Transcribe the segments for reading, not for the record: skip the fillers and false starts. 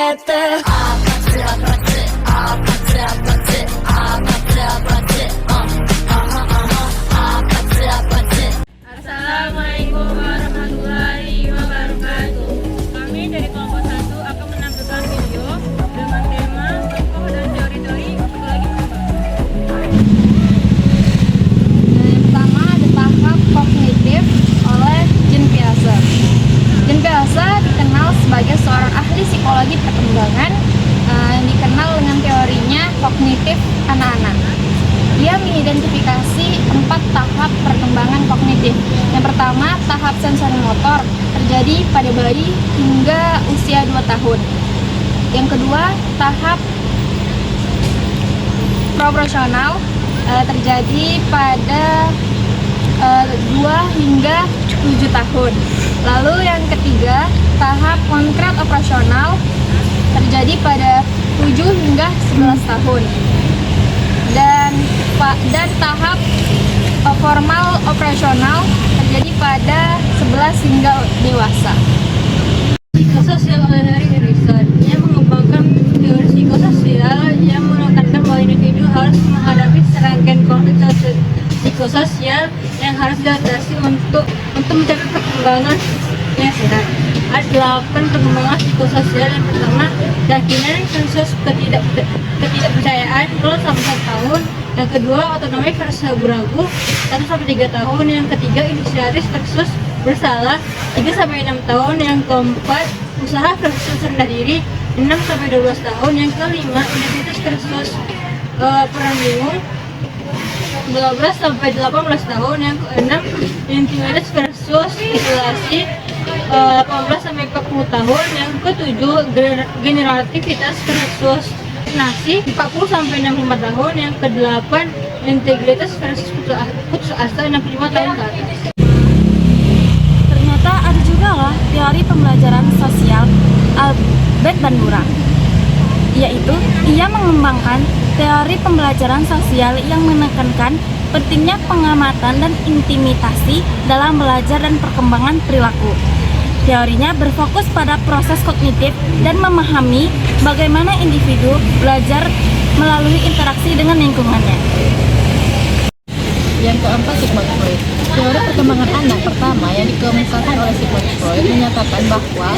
together. Assalamualaikum warahmatullahi wabarakatuh. Kami dari kelompok 1 akan menampilkan video dengan tema tokoh dan teori-teori psikologi perkembangan. Yang pertama ada tahap kognitif oleh Jean Piaget. Jean Piaget dikenal sebagai seorang ahli psikologi perkembangan yang dikenal dengan teorinya kognitif anak-anak. Dia mengidentifikasi 4 tahap perkembangan kognitif. Yang pertama, tahap sensori motor terjadi pada bayi hingga usia 2 tahun. Yang kedua, tahap proporsional terjadi pada 2 hingga 7 tahun. Lalu yang ketiga, tahap konkret operasional terjadi pada 7 hingga 11 tahun. Dan tahap formal operasional terjadi pada 11 hingga dewasa. Psikososial oleh Larry Ellison yang mengembangkan teori psikososial yang menekankan bahwa individu harus menghadapi serangkaian konflik psikososial yang harus diatasi untuk mencapai perkembangan yang sehat. Ada 8 perkembangan psikososial. Yang pertama, keyakinan versus ketidakpercayaan 0 sampai 1 tahun. Yang kedua, otonomi versus ragu-ragu 1 sampai 3 tahun. Yang ketiga, inisiatif versus bersalah 3 sampai 6 tahun. Yang keempat, usaha versus rendah diri 6 sampai 12 tahun. Yang kelima, identitas versus peran bingung 12 sampai 18 tahun. Yang keenam, intimitas versus isolasi 18 sampai 40 tahun. Yang ketujuh, generativitas versus nasi 40 sampai 65 tahun. Yang kedelapan, integritas versus putus asa 65 tahun ke atas. Ternyata ada juga lah teori pembelajaran sosial Albert Bandura, yaitu ia mengembangkan teori pembelajaran sosial yang menekankan pentingnya pengamatan dan intimidasi dalam belajar dan perkembangan perilaku. Teorinya berfokus pada proses kognitif dan memahami bagaimana individu belajar melalui interaksi dengan lingkungannya. Yang keempat, Sigmund Freud. Teori perkembangan anak pertama yang dikemukakan oleh Sigmund Freud menyatakan bahwa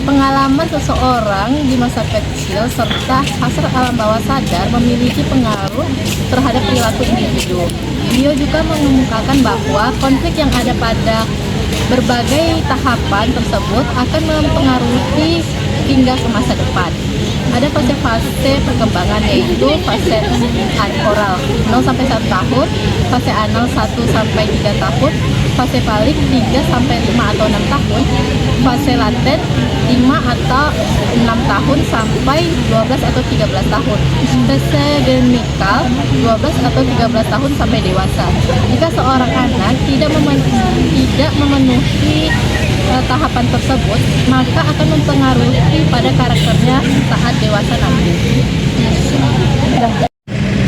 pengalaman seseorang di masa kecil serta hasrat alam bawah sadar memiliki pengaruh terhadap perilaku individu. Beliau juga mengemukakan bahwa konflik yang ada pada berbagai tahapan tersebut akan mempengaruhi hingga ke masa depan. Ada fase-fase perkembangan, yaitu fase oral 0 sampai 1 tahun, fase anal 1 sampai 3 tahun, fase balik 3 sampai 5 atau 6 tahun, fase laten 5 atau 6 tahun sampai 12 atau 13 tahun, fase klinikal 12 atau 13 tahun sampai dewasa. Jika seorang anak tidak memenuhi tahapan tersebut, maka akan mempengaruhi pada karakternya saat dewasa nanti.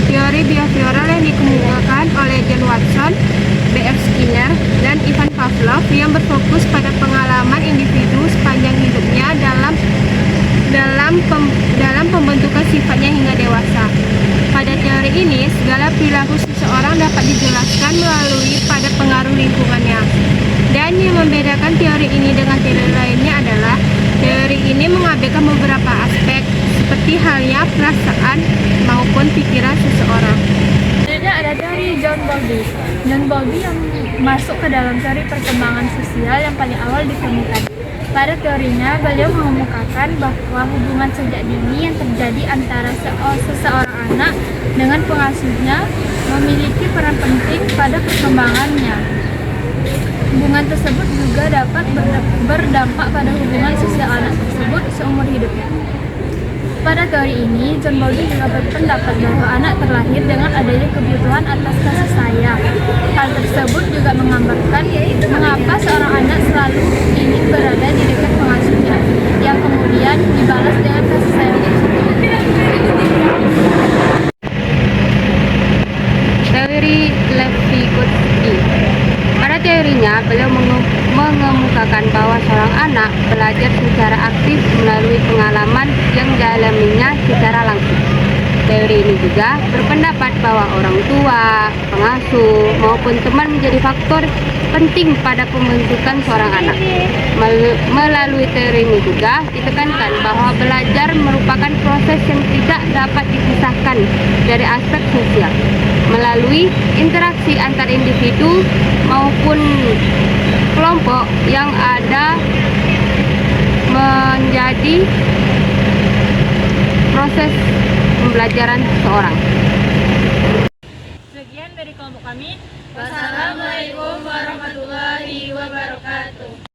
Teori behavioral yang dikemukakan oleh John Watson, B.F. Skinner, dan Ivan Pavlov yang berfokus pada pengalaman individu sepanjang hidupnya dalam pembentukan sifatnya hingga dewasa. Pada teori ini, segala perilaku seseorang dapat dijelaskan melalui pada pengaruh lingkungannya. Dan yang membedakan teori ini dengan teori lainnya adalah teori ini mengabaikan beberapa aspek seperti halnya perasaan maupun pikiran seseorang. Selanjutnya ada teori John Bowlby. John Bowlby yang masuk ke dalam teori perkembangan sosial yang paling awal ditemukan. Pada teorinya, beliau mengemukakan bahwa hubungan sejak dini yang terjadi antara seseorang anak dengan pengasuhnya memiliki peran penting pada perkembangannya. Hubungan tersebut juga dapat berdampak pada hubungan sosial anak tersebut seumur hidupnya. Pada teori ini, John Bowlby juga berpendapat bahwa anak terlahir dengan adanya kebutuhan atas kasih sayang. Hal tersebut juga menggambarkan mengapa seorang anak selalu ingin berada di dekat pengasuhnya, yang kemudian dibalas dengan kasih sayang itu. Teori Levi-Gotsky. Pada teorinya, beliau mengemukakan bahwa seorang anak belajar secara aktif melalui pengalaman yang dialaminya secara langsung. Teori ini juga berpendapat bahwa orang tua, pengasuh, maupun teman menjadi faktor penting pada pembentukan seorang anak. Melalui teori ini juga ditekankan bahwa belajar merupakan proses yang tidak dapat dipisahkan dari aspek sosial. Melalui interaksi antar individu maupun kelompok yang ada menjadi proses pembelajaran seseorang. Sekian dari kelompok kami. Wassalamualaikum warahmatullahi wabarakatuh.